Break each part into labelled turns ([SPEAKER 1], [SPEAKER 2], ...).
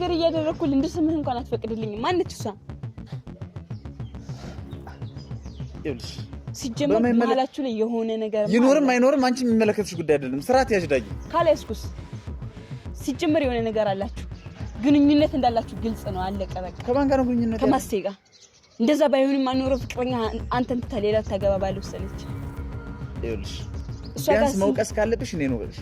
[SPEAKER 1] ነገር እያደረኩል እንድስምህ እንኳን አትፈቅድልኝም ማነች እሷ
[SPEAKER 2] ይኸውልሽ
[SPEAKER 1] ሲጀመር ማላችሁ ላይ የሆነ ነገር
[SPEAKER 2] ይኖርም አይኖርም አንቺ የሚመለከትሽ ጉዳይ አይደለም ስርዓት ያዥዳጊ
[SPEAKER 1] ካለስኩስ ሲጀመር የሆነ ነገር አላችሁ ግንኙነት እንዳላችሁ ግልጽ ነው አለቀ በቃ
[SPEAKER 2] ከማን ጋር ነው ግንኙነት
[SPEAKER 1] ከማስቴ ጋር እንደዛ ባይሆንም አኖረው ፍቅረኛ አንተን ተሌላ ታገባባሉ ወሰለች
[SPEAKER 2] ይኸውልሽ ቢያንስ መውቀስ ካለብሽ እኔ ነው ብለሽ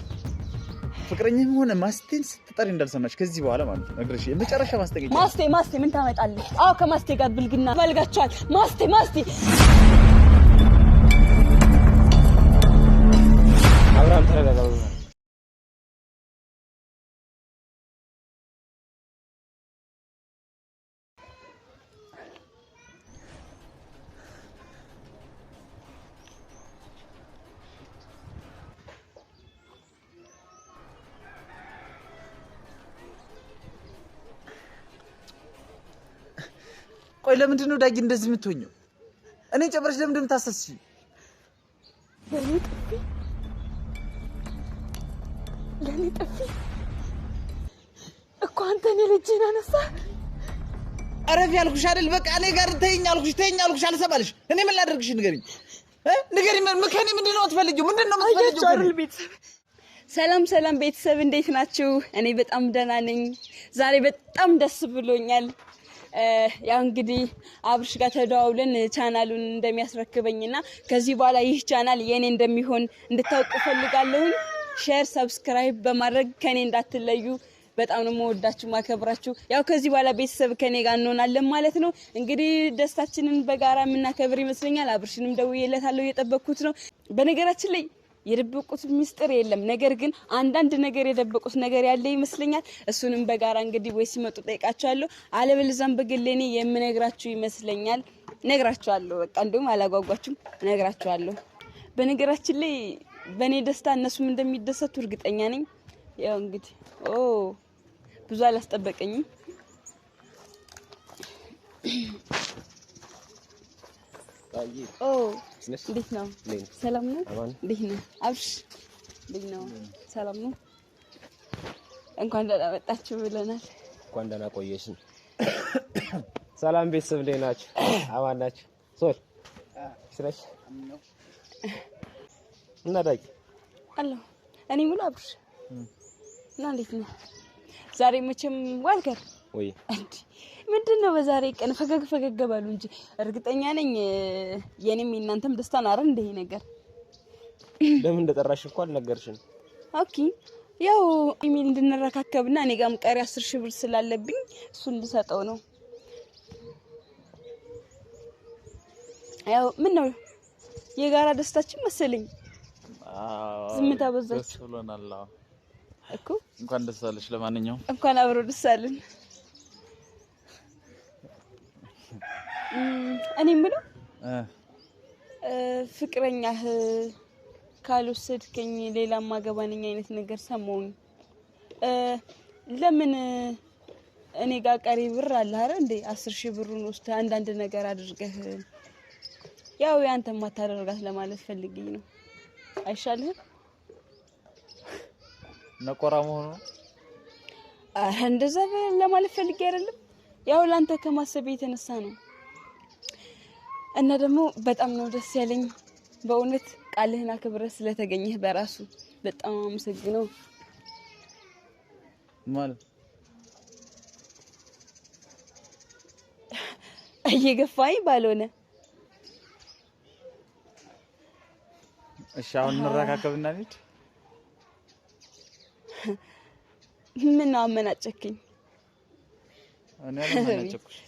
[SPEAKER 2] ፍቅረኛም ሆነ ማስቴን ስትጠሪ እንዳልሰማሽ ከዚህ በኋላ ማለት ነው ነግረሽ የመጨረሻ ማስጠንቀቂያ
[SPEAKER 1] ማስቴ ምን ታመጣለህ አዎ ከማስቴ ጋር ብልግና ባልጋቻል ማስቴ
[SPEAKER 3] አብራም ተረጋጋው
[SPEAKER 2] ቆይ ለምንድን ነው ዳጊ እንደዚህ የምትሆኚው እኔ ጨብረሽ ለምን እንደምታሰስሽ
[SPEAKER 1] ለኔ ጥፊ እኮ አንተ ነህ ልጅና ነሳ
[SPEAKER 2] አረፍ ያልኩሽ አይደል በቃ እኔ ጋር ተይኝ አልኩሽ አልሰማልሽ እኔ ምን ላደርግሽ ንገሪኝ ምከኔ ምንድነው የምትፈልጊው የምትፈልጊው
[SPEAKER 1] ሰላም ቤተሰብ እንዴት ናችሁ እኔ በጣም ደህና ነኝ ዛሬ በጣም ደስ ብሎኛል ያው እንግዲህ አብርሽ ጋር ተደዋውለን ቻናሉን እንደሚያስረክበኝና ከዚህ በኋላ ይህ ቻናል የኔ እንደሚሆን እንድታውቁ ፈልጋለሁ ሼር ሰብስክራይብ በማድረግ ከኔ እንዳትለዩ በጣም ነው የምወዳችሁ ማከብራችሁ ያው ከዚህ በኋላ ቤተሰብ ከኔ ጋር እንሆናለን ማለት ነው እንግዲህ ደስታችንን በጋራ የምናከብር ይመስለኛል አብርሽንም ደውዬለታለሁ እየጠበቅኩት ነው በነገራችን ላይ የደበቁት ሚስጥር የለም ነገር ግን አንዳንድ ነገር የደበቁት ነገር ያለ ይመስለኛል እሱንም በጋራ እንግዲህ ወይ ሲመጡ ጠይቃቸዋለሁ አለበለዚያም በግሌኔ የምነግራችሁ ይመስለኛል ነግራችኋለሁ በቃ እንደውም አላጓጓችሁም ነግራችኋለሁ በነገራችን ላይ በኔ ደስታ እነሱም እንደሚደሰቱ እርግጠኛ ነኝ ያው እንግዲህ ብዙ አላስጠበቀኝም እንዴት ነው ሰላም ነው እንዴት ነው አብሽ እንዴት ነው ሰላም ነው እንኳን ደህና መጣችሁ ብለናል
[SPEAKER 3] እንኳን ደህና ቆየሽን ሰላም ቤተሰብ እንዴት ናችሁ አማን ናችሁ ሶል ስለሽ እና ዳጊ
[SPEAKER 1] አሎ እኔ ሙሉ አብሽ እና እንዴት ነው ዛሬ መቼም ዋልከር
[SPEAKER 3] ወይ
[SPEAKER 1] ምንድነው በዛሬ ቀን ፈገግ ባሉ እንጂ እርግጠኛ ነኝ የኔም እናንተም ደስታ ነው አይደል እንደ ይሄ ነገር
[SPEAKER 3] ለምን እንደጠራሽ እንኳን ነገርሽን
[SPEAKER 1] ኦኬ ያው ኢሜል እንድንረካከብና እኔ ጋርም ቀሪ 10,000 ብር ስላለብኝ እሱን ልሰጠው ነው ያው ምን ነው የጋራ ደስታችን መሰለኝ ዝምታ በዛች
[SPEAKER 2] ደስሎናል
[SPEAKER 1] እኮ
[SPEAKER 2] እንኳን ደስ አለሽ ለማንኛውም
[SPEAKER 1] እንኳን አብሮ ደስ አለን እኔ ምንም ፍቅረኛህ ካልወሰድከኝ ሌላ ማገባነኝ አይነት ነገር ሰሞን ለምን እኔ ጋር ቀሪ ብር አለ አይደል እንዴ 10,000 ብሩን ወስደ አንዳንድ ነገር አድርገህ ያው ያንተ ማታደርጋት ለማለት ፈልጌ ነው አይሻልህ
[SPEAKER 2] ነቆራ መሆኑ
[SPEAKER 1] እንደዛ ለማለት ፈልጌ አይደለም ያው ላንተ ከማሰብ የተነሳ ነው እና ደግሞ በጣም ነው ደስ ያለኝ በእውነት ቃልህን አክብረህ ስለተገኘህ በራሱ በጣም አመሰግናለሁ
[SPEAKER 2] ማለት
[SPEAKER 1] እየገፋኝ ባልሆነ
[SPEAKER 2] እሺ አሁን እንረካከብና እንሂድ
[SPEAKER 1] ምን አመናጨከኝ
[SPEAKER 2] እኔ አላመናጨኩሽ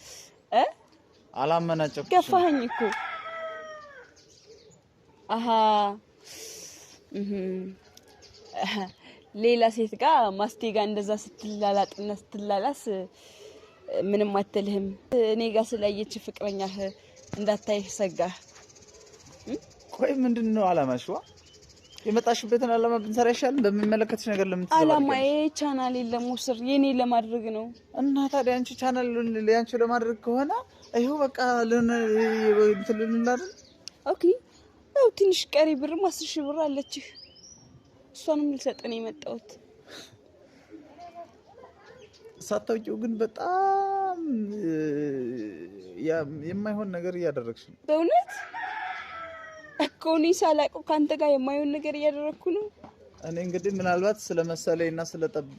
[SPEAKER 2] አላመናጨኩሽ
[SPEAKER 1] ገፋኸኝ እኮ አሃ ሌላ ሴት ጋር ማስቴጋ እንደዛ ስትላላጥና ስትላላስ ምንም አትልህም እኔ ጋር ስላየች ፍቅረኛህ እንዳታይህ ሰጋ
[SPEAKER 2] ቆይ ምንድነው አላማሽዋ የመጣሽበትን አላማ ብንሰራ ይሻላል በሚመለከትሽ ነገር ለምትሰራ
[SPEAKER 1] አላማዬ ቻናል ለሙስር የኔ ለማድረግ ነው
[SPEAKER 2] እና ታዲያ አንቺ ቻናል ለያንቺ ለማድረግ ከሆነ አይሁ በቃ ለእንትልልላል
[SPEAKER 1] ኦኬ ያው ትንሽ ቀሪ ብር 10,000 ብር አለችህ እሷንም ልሰጥን የመጣሁት
[SPEAKER 2] ሳታውቂው ግን በጣም የማይሆን ነገር እያደረግሽ ነው።
[SPEAKER 1] በእውነት እኮ እኔ ሳላውቀው ካንተ ጋር የማይሆን ነገር እያደረግኩ ነው።
[SPEAKER 2] እኔ እንግዲህ ምናልባት ስለመሰለኝና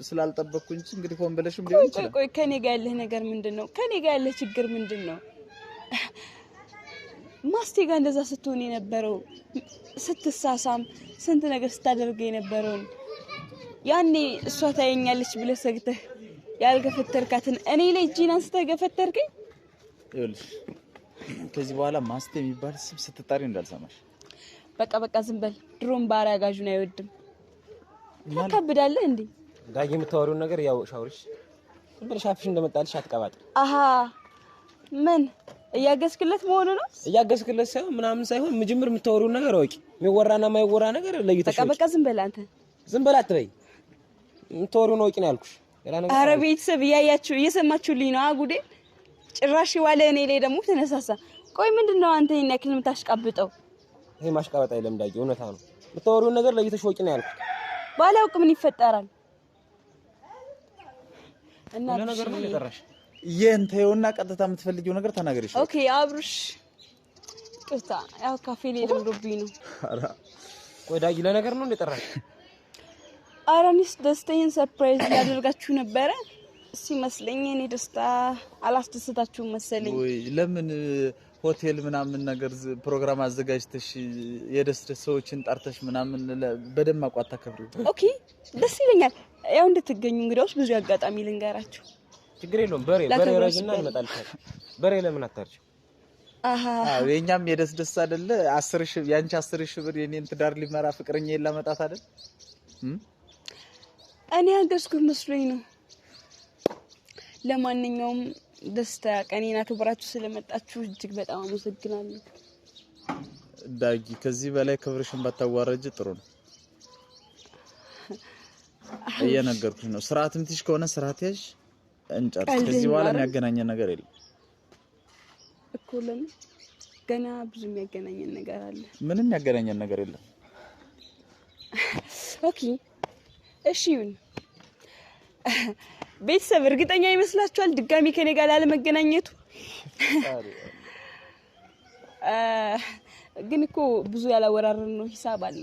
[SPEAKER 2] ስላልጠበቅኩ እንጂ እንግዲህ ሆን ብለሽም ሊሆን ይችላል።
[SPEAKER 1] ቆይ ከኔ ጋር ያለህ ነገር ምንድነው? ከኔ ጋር ያለህ ችግር ምንድነው? ማስቴ ጋር እንደዛ ስትሆን የነበረው ስትሳሳም ስንት ነገር ስታደርግ የነበረው ያኔ እሷ ታየኛለች ብለህ ሰግተህ ያልገፈተርካትን እኔ ላይ እጄን አንስተህ ገፈተርከኝ።
[SPEAKER 2] ይኸውልሽ ከዚህ በኋላ ማስቴ የሚባል ስም ስትጣሪ እንዳልሰማሽ።
[SPEAKER 1] በቃ ዝም በል። ድሮም ባሪያ ጋዡን አይወድም። ታከብዳለህ እንዴ?
[SPEAKER 3] ዳጊ የምታወሪውን ነገር ያው ሻውርሽ ዝም ብለሽ አፍሽ እንደመጣልሽ አትቀባጥ።
[SPEAKER 1] አሃ ምን እያገዝክለት መሆኑ ነው?
[SPEAKER 3] እያገዝክለት ሳይሆን ምናምን ሳይሆን መጀመር የምታወሪውን ነገር አውቂ። የሚወራና የማይወራ ነገር ለይተሽ
[SPEAKER 1] በቃ ዝም በል አንተ።
[SPEAKER 3] ዝም በል አትበይ። የምታወሪውን አውቂ ነው ያልኩሽ።
[SPEAKER 1] ኧረ ቤተሰብ እያያችሁ እየሰማችሁልኝ ነው? አጉዴ ጭራሽ ዋለ እኔ ላይ ደግሞ ተነሳሳ። ቆይ ምንድነው አንተ ይሄን ያክል የምታሽቃብጠው?
[SPEAKER 3] ይሄ ማሽቃበጥ አይደለም ዳጊ፣ እውነታ ነው። የምታወሪውን ነገር ለይተሽ አውቂ ነው ያልኩት።
[SPEAKER 1] ባላውቅ ምን ይፈጠራል? እና
[SPEAKER 3] ነገር ምን ይጠራሽ?
[SPEAKER 2] የእንተውና ቀጥታ የምትፈልጊው ነገር ተናገሪሽ።
[SPEAKER 1] ኦኬ አብሩሽ ቅርታ፣ ያው ካፌ ላይ ልምዶብኝ ነው።
[SPEAKER 2] አራ
[SPEAKER 3] ቆይ ዳጊ ለነገር ነው እንደጠራሽ?
[SPEAKER 1] አራኒስ ደስታዬን ሰርፕራይዝ ላደርጋችሁ ነበረ ሲመስለኝ እኔ ደስታ አላስደስታችሁም መሰለኝ።
[SPEAKER 2] ወይ ለምን ሆቴል ምናምን ነገር ፕሮግራም አዘጋጅተሽ የደስደስ ሰዎችን ጠርተሽ ምናምን በደማቁ አታከብሪው?
[SPEAKER 1] ኦኬ ደስ ይለኛል። ያው እንድትገኙ እንግዲያውስ ብዙ አጋጣሚ ልንገራችሁ።
[SPEAKER 3] ችግር የለውም። በሬ ረጅና እንመጣልሽ። በሬ ለምን አታርጪው?
[SPEAKER 1] አሃ
[SPEAKER 2] የኛም የደስደስ አይደለ 10,000 ያንቺ 10,000 ብር የኔን ትዳር ሊመራ ፍቅረኛ የላመጣት አይደል?
[SPEAKER 1] እኔ ያገዝኩት መስሎኝ ነው። ለማንኛውም ደስታ ቀኔና ክብራችሁ ስለመጣችሁ እጅግ በጣም አመሰግናለሁ።
[SPEAKER 2] ዳጊ ከዚህ በላይ ክብርሽን ባታዋረጅ ጥሩ ነው። እየነገርኩሽ ነው። ስርዓት ምትሽ ከሆነ ስርዓት ያዥ እንጨርስ። ከዚህ በኋላ የሚያገናኘን ነገር የለም
[SPEAKER 1] እኮ። ለምን ገና ብዙ የሚያገናኘን ነገር አለ።
[SPEAKER 2] ምንም የሚያገናኘን ነገር የለም።
[SPEAKER 1] ኦኬ እሺ ይሁን። ቤተሰብ እርግጠኛ ይመስላችኋል ድጋሚ ከኔ ጋር ላለመገናኘቱ? ግን እኮ ብዙ ያላወራረን ነው ሂሳብ አለ።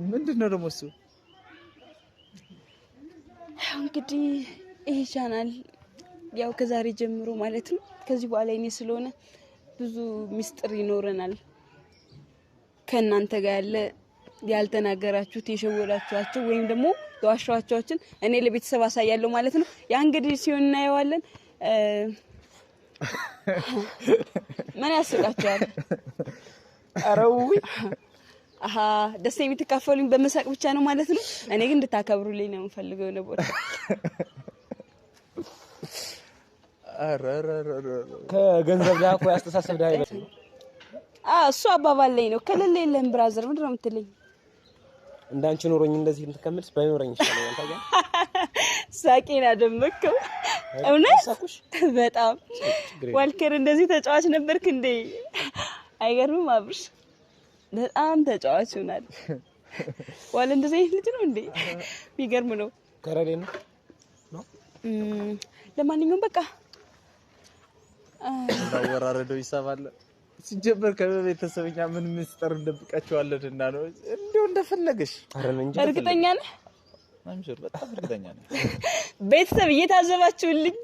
[SPEAKER 2] ምንድነው ደግሞ እሱ?
[SPEAKER 1] እንግዲህ ይሄ ቻናል ያው ከዛሬ ጀምሮ ማለት ነው ከዚህ በኋላ እኔ ስለሆነ ብዙ ሚስጥር ይኖረናል ከናንተ ጋር ያለ ያልተናገራችሁት የሸወዳችኋቸው ወይም ደግሞ የዋሻችኋቸውን እኔ ለቤተሰብ አሳያለሁ ማለት ነው። ያ እንግዲህ ሲሆን እናየዋለን። ምን ያስቃችኋል?
[SPEAKER 3] አረው
[SPEAKER 1] አሃ ደስ የምትካፈሉኝ በመሳቅ ብቻ ነው ማለት ነው። እኔ ግን እንድታከብሩልኝ ነው የምፈልገው ነው ቦታ
[SPEAKER 3] ከገንዘብ ጋር እኮ ያስተሳሰብ ዳይ ነው።
[SPEAKER 1] እሱ አባባል ላይ ነው። ከሌለ የለም ብራዘር ምንድን ነው የምትለኝ?
[SPEAKER 3] እንዳንቺ ኖሮኝ እንደዚህ እንትከምልስ ባይኖረኝ ይችላል። ታዲያ
[SPEAKER 1] ሳቄን አደመከው። እውነት በጣም ዋልከር እንደዚህ ተጫዋች ነበርክ እንዴ? አይገርምም? አብርሽ በጣም ተጫዋች ሆናል። ዋል እንደዚህ ልጅ ነው እንዴ? የሚገርም ነው።
[SPEAKER 3] ከረዴ ነው።
[SPEAKER 1] ለማንኛውም በቃ
[SPEAKER 2] ባወራረደው ይሳባል። ሲጀመር ከቤተሰብኛ ምን ምስጥር እንደብቃቸዋለን እና ነው እንደው እንደፈለገሽ።
[SPEAKER 1] እርግጠኛ ነህ?
[SPEAKER 2] ማምሽር በጣም እርግጠኛ ነኝ።
[SPEAKER 1] ቤተሰብ እየታዘባችሁልኝ።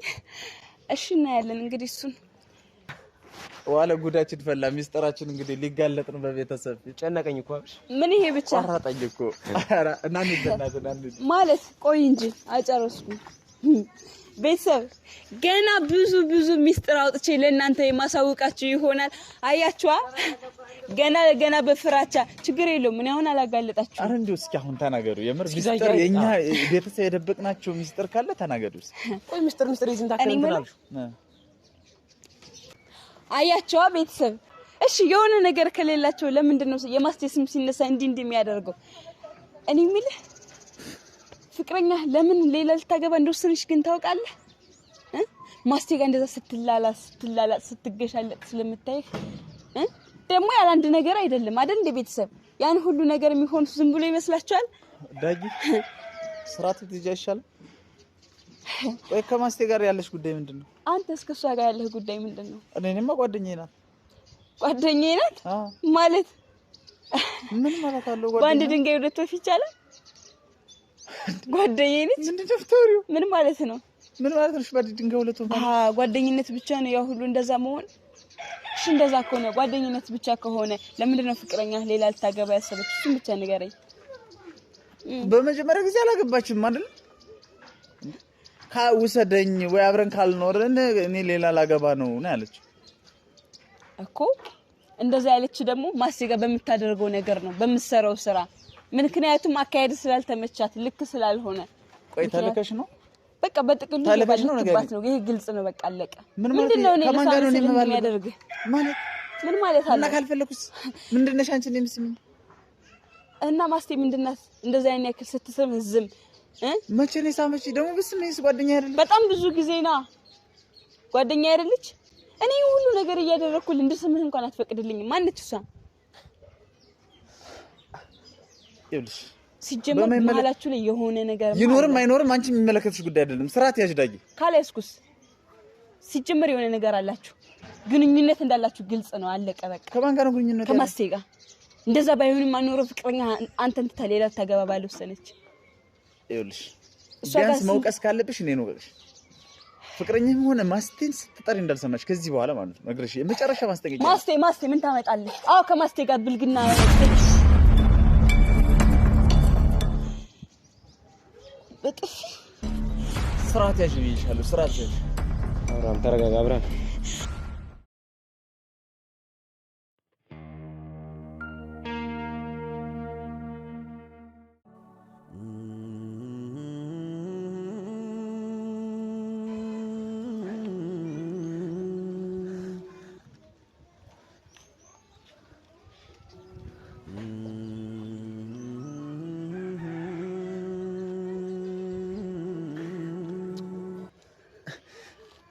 [SPEAKER 1] እሺ እናያለን እንግዲህ እሱን
[SPEAKER 2] ዋለ ጉዳችን ፈላ። ምስጥራችን እንግዲህ ሊጋለጥ ነው በቤተሰብ።
[SPEAKER 3] ጨነቀኝ እኮ አብሽ።
[SPEAKER 1] ምን ይሄ ብቻ
[SPEAKER 2] አራጣኝ እኮ አራ እናን ይደናደናል
[SPEAKER 1] ማለት ቆይ እንጂ አጨረስኩም። ቤተሰብ ገና ብዙ ሚስጥር አውጥቼ ለእናንተ የማሳውቃችሁ ይሆናል። አያችኋ ገና በፍራቻ ችግር የለውም። ምን አሁን አላጋለጣችሁ።
[SPEAKER 2] አረ እንደው እስኪ አሁን ተናገሩ። የምር ሚስጥር የኛ ቤተሰብ የደበቅናቸው ሚስጥር ካለ ተናገሩ።
[SPEAKER 3] ቆይ ሚስጥር ይዝን ታከንተናል።
[SPEAKER 1] አያችኋ ቤተሰብ። እሺ የሆነ ነገር ከሌላቸው ለምንድን ነው የማስቴ ስም ሲነሳ እንዲህ የሚያደርገው? እኔ የምልህ ፍቅረኛ ለምን ሌላ ልታገባ እንደወሰነች ግን ታውቃለህ? ማስቴ ጋር እንደዛ ስትላላስ ስትገሻለጥ ስለምታይህ ደግሞ ያለ አንድ ነገር አይደለም አይደል? እንደ ቤተሰብ ያን ሁሉ ነገር የሚሆኑት ዝም ብሎ ይመስላችኋል?
[SPEAKER 2] ዳጊ ስርዓት ትይዣ ይሻላል። ወይ ከማስቴ ጋር ያለሽ ጉዳይ ምንድነው?
[SPEAKER 1] አንተ እስከሷ ጋር ያለህ ጉዳይ ምንድነው?
[SPEAKER 2] እኔማ ጓደኛዬ ናት።
[SPEAKER 1] ጓደኛዬ ናት ማለት
[SPEAKER 2] ምን ማለት አለው?
[SPEAKER 1] በአንድ ድንጋይ ሁለት ወፍ ይቻላል? ጓደኛዬ ነች።
[SPEAKER 2] ምንድነው ፍቶሪው?
[SPEAKER 1] ምን ማለት ነው?
[SPEAKER 2] ምን ማለት ነው? በአንድ ድንጋይ ሁለት ወፍ?
[SPEAKER 1] ጓደኝነት ብቻ ነው ያው ሁሉ እንደዛ መሆን? እሺ እንደዛ ከሆነ ጓደኝነት ብቻ ከሆነ ለምንድነው ፍቅረኛ ሌላ ልታገባ ያሰበች? እሱን ብቻ ንገረኝ።
[SPEAKER 2] በመጀመሪያ ጊዜ አላገባችም አይደል? ውሰደኝ ወይ አብረን ካልኖርን እኔ ሌላ ላገባ ነው ያለች
[SPEAKER 1] እኮ። እንደዛ ያለች ደግሞ ማስቴጋ በምታደርገው ነገር ነው በምትሰራው ስራ። ምክንያቱም አካሄድ ስላልተመቻት ልክ ስላልሆነ።
[SPEAKER 2] ቆይ ተልከሽ ነው?
[SPEAKER 1] በቃ በጥቅሉ ተልከሽ ነው ነገር ነው። ይሄ ግልጽ ነው። በቃ አለቀ።
[SPEAKER 2] ምንድነው ነው ከማን ጋር ነው የሚያደርግ ማለት?
[SPEAKER 1] ምን ማለት አለ?
[SPEAKER 2] እና ካልፈለኩስ ምንድነሽ አንቺ እንደምትስሚኝ?
[SPEAKER 1] እና ማስቴ ምንድናት እንደዛ አይነት ያክል ስትስም ዝም
[SPEAKER 2] መቼ ነው ሳመች? ደግሞ ብስምኝስ ጓደኛ አይደለች?
[SPEAKER 1] በጣም ብዙ ጊዜና ጓደኛ አይደለች? እኔ ሁሉ ነገር እያደረኩልህ እንድስምህ እንኳን አትፈቅድልኝም። ማነች እሷ?
[SPEAKER 2] ይኸውልሽ
[SPEAKER 1] ሲጀመር መሀላችሁ ላይ የሆነ ነገር
[SPEAKER 2] ይኖርም አይኖርም አንቺ የሚመለከትሽ ጉዳይ አይደለም። ስርዓት ያዥ ዳጊ።
[SPEAKER 1] ካላስኩስ ሲጀመር የሆነ ነገር አላችሁ፣ ግንኙነት እንዳላችሁ ግልጽ ነው። አለቀ በቃ።
[SPEAKER 2] ከማን ጋር ነው ግንኙነት?
[SPEAKER 1] ከማስቴ ጋር። እንደዛ ባይሆንም አኖሮ ፍቅረኛ አንተን ትታ ሌላ ታገባ ባልወሰነች።
[SPEAKER 2] ይኸውልሽ ቢያንስ መውቀስ ካለብሽ እኔ ነው በልሽ። ፍቅረኛም ሆነ ማስቴን ስትጠሪ እንዳልሰማሽ ከዚህ በኋላ ማለት ነው ነግረሽ የመጨረሻ ማስጠንቀቂያ። ማስቴ ምን ታመጣለህ? አዎ ከማስቴ ጋር ብልግና በጥፊ ስርዓት ያዥ ይሻላል። ስርዓት ያዥ።
[SPEAKER 3] አብራም ተረጋጋ። አብራም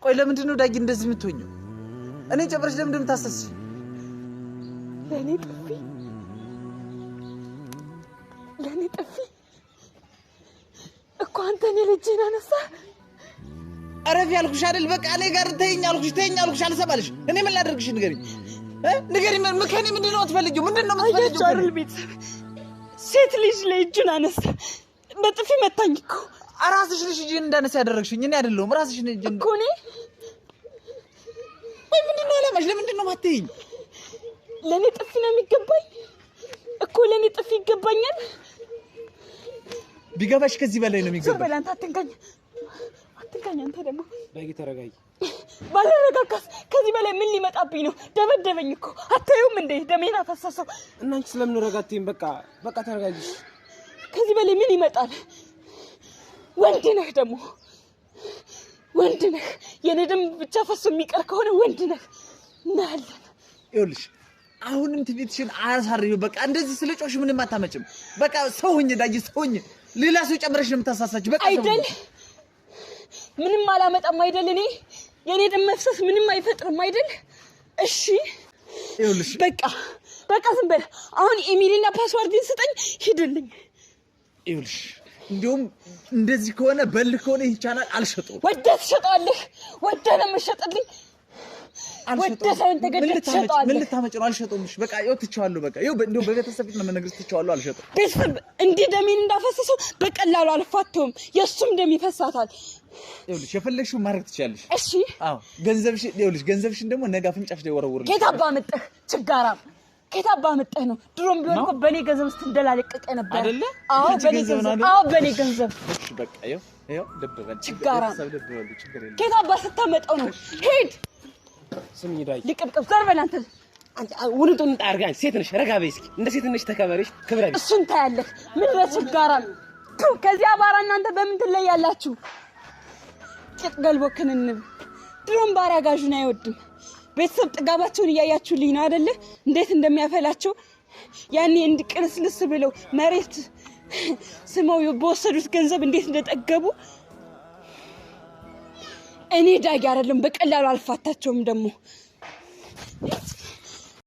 [SPEAKER 2] ቆይ ለምንድን ነው ዳጊ እንደዚህ የምትሆኚው? እኔ ጨብረሽ ለምንድን ነው የምታሰስሽ?
[SPEAKER 1] ለኔ ጥፊ እኮ አንተ ነህ ልጅህን አነሳ።
[SPEAKER 2] አረፍ ያልኩሽ አይደል? በቃ እኔ ጋር ተይኝ አልኩሽ አልሰማልሽ። እኔ ምን ላደርግሽ? ንገሪኝ ንገሪኝ። ከእኔ ምንድን ነው የምትፈልጊው? ምንድን ነው የምትፈልጊው?
[SPEAKER 1] አይቻልም። ቤተሰብ ሴት ልጅ ላይ እጁን አነሳ። በጥፊ መታኝ እኮ።
[SPEAKER 2] ራስሽ ልጅ እጅን እንዳነሳ ያደረግሽኝ እኔ አይደለሁም። ራስሽ ልጅ
[SPEAKER 1] እኮ እኔ።
[SPEAKER 2] ወይ ምንድን ነው አላማሽ? ለምንድን ነው የማትይኝ?
[SPEAKER 1] ለኔ ጥፊ ነው የሚገባኝ እኮ። ለኔ ጥፊ ይገባኛል።
[SPEAKER 2] ቢገባሽ ከዚህ በላይ ነው የሚገባኝ።
[SPEAKER 1] በላን አትንካኝ። አንተ ደግሞ
[SPEAKER 3] ዳጊ ተረጋጊ።
[SPEAKER 1] ባለረጋጋስ ከዚህ በላይ ምን ሊመጣብኝ ነው? ደበደበኝ እኮ አታዩም እንዴ? ደሜን አፈሰሰው።
[SPEAKER 3] እና አንቺ ስለምን ረጋግተኝ? በቃ ተረጋጊ።
[SPEAKER 1] ከዚህ በላይ ምን ይመጣል? ወንድ ነህ ደግሞ ወንድ ነህ። የኔ ደም ብቻ ፈሶ የሚቀር ከሆነ ወንድ ነህ እናያለን።
[SPEAKER 2] ይኸውልሽ አሁንም ትዕቢትሽን አያሳርፊው። በቃ እንደዚህ ስለጮሽ ምንም አታመጭም። በቃ ሰው ሁኚ ዳጊ፣ ሰው ሁኚ። ሌላ ሰው ጨምረሽ ነው የምታሳሳች። በቃ
[SPEAKER 1] አይደል ምንም አላመጣም አይደል? እኔ የኔ ደም መፍሰስ ምንም አይፈጥርም አይደል? እሺ
[SPEAKER 2] ይኸውልሽ
[SPEAKER 1] በቃ ዝም በል። አሁን ኢሜልና ፓስዋርድን ስጠኝ፣ ሂድልኝ።
[SPEAKER 2] ይኸውልሽ እንደውም እንደዚህ ከሆነ በልህ ከሆነ ይቻላል አልሸጠውም።
[SPEAKER 1] ወደህ ትሸጠዋለህ። ወደህ ነው የምትሸጥልኝ። ወደህ ሳይሆን ተገደህ ትሸጠዋለህ።
[SPEAKER 2] ምን ልታመጪ ነው? አልሸጠውም። እሺ በቃ ይኸው ትቼዋለሁ። በቃ ይኸው እንደው በቤተሰብ ፊት ነው የምነግርሽ፣ ትቼዋለሁ። አልሸጠውም።
[SPEAKER 1] ቤተሰብ እንዲህ ደሜን እንዳፈሰሰው በቀላሉ አልፋተውም። የእሱም ደም ይፈሳታል።
[SPEAKER 2] ይኸውልሽ የፈለግሽውን ማድረግ ትችያለሽ።
[SPEAKER 1] እሺ
[SPEAKER 2] አዎ ገንዘብሽን ደግሞ ነገ አፍንጫሽ ላይ ወረውርልሽ።
[SPEAKER 1] ከየት አባ መጣህ ችጋራም? ከየት አባ መጣህ ነው? ድሮም ቢሆን እኮ በኔ ገንዘብ ስትደላለቀቀ ነበር አይደለ? አዎ በኔ ገንዘብ።
[SPEAKER 2] እሺ በቃ ይኸው ደበበል
[SPEAKER 1] ችጋራም።
[SPEAKER 2] ችግር የለም።
[SPEAKER 1] ከየት አባ ስታመጣው ነው? ሂድ
[SPEAKER 3] ስሚኝ ዳጊ፣
[SPEAKER 1] ልቅብቅብ ዘር በል አንተ።
[SPEAKER 3] ውልጡን ጣርጋኝ። ሴት ነሽ፣ ረጋ በይ እስኪ። እንደ ሴት ነሽ ተከበረሽ፣ ክብረ ቢስ።
[SPEAKER 1] እሱን ታያለህ። ምን ለችጋራም ከዚህ አባራ እናንተ በምን ትለያላችሁ? ቂጥ ገልቦ ክንንብ። ድሮም ባራጋዡን አይወድም። ቤተሰብ ጥጋባቸውን እያያችሁልኝ ነው አይደለ? እንዴት እንደሚያፈላቸው ያኔ እንድቅልስልስ ብለው መሬት ስመው በወሰዱት ገንዘብ እንዴት እንደጠገቡ። እኔ ዳጊ አይደለም በቀላሉ አልፋታቸውም ደግሞ